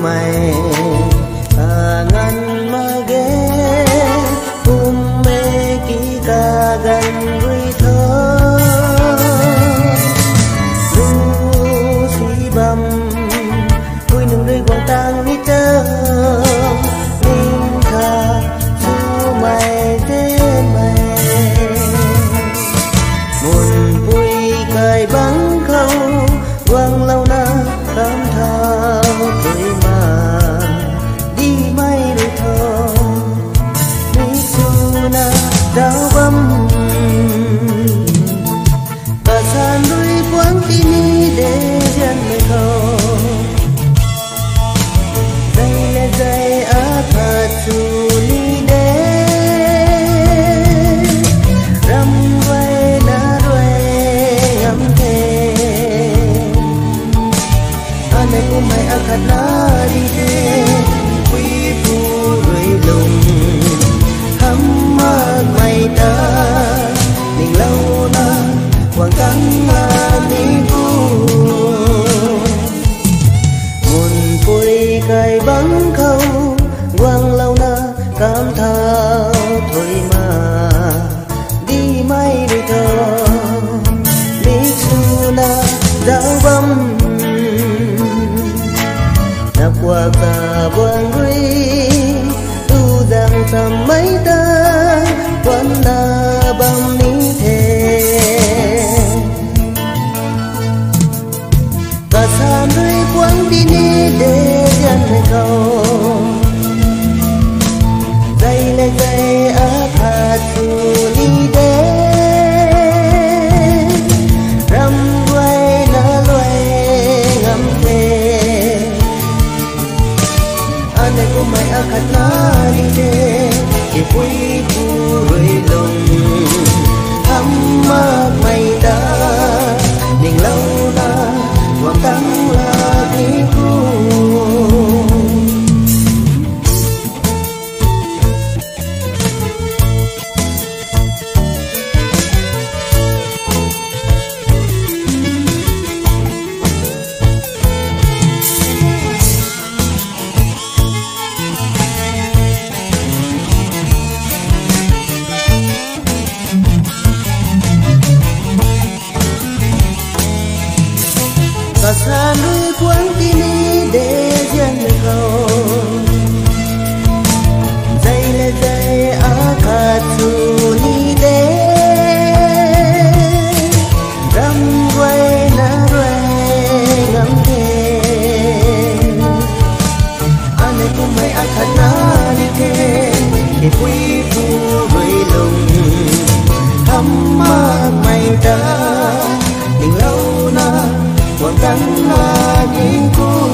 mày ngan mage umme kita gan vui thơ ru si bam vui nung rơi quang tang ni tơ ning tha su mày thế mày muôn vui cài bắn khâu quang lâu na cảm thao cười mà đi mây đôi thơ mi su na đau bấm và san đôi quang tini để dân mây khâu dây lệ dây á thật su ni đê ram quay na đuôi ngắm thề anh của mày akan nari he quy phu rơi lùng hăm mày ta mình lâu na quang căng đi vu muôn vui cài bắn khâu quang lâu na cảm thao thôi mà đi mây đôi thơ lý su na dạo bấm nạp qua cả buồn vui tu rằng thầm mấy ta quan na băng ní thề cả xa nơi quán đi ní để dân nơi cầu dây lệ dây áp hạt thù đi đế răm quay na loay ngắm thề anh của mày akan nari de ke pui pu rơi lùng hăm mày ta mình lâu na quang tang là đi cu cả xa nơi quán tini để dân nơi cầu dây lệ dây á khát su ni đê răm quay na quay ngắm thề anh này cũng mày á khát na đi thề để quý phu rơi lùng hăm mày ta mình lâu na quang căng na đi cu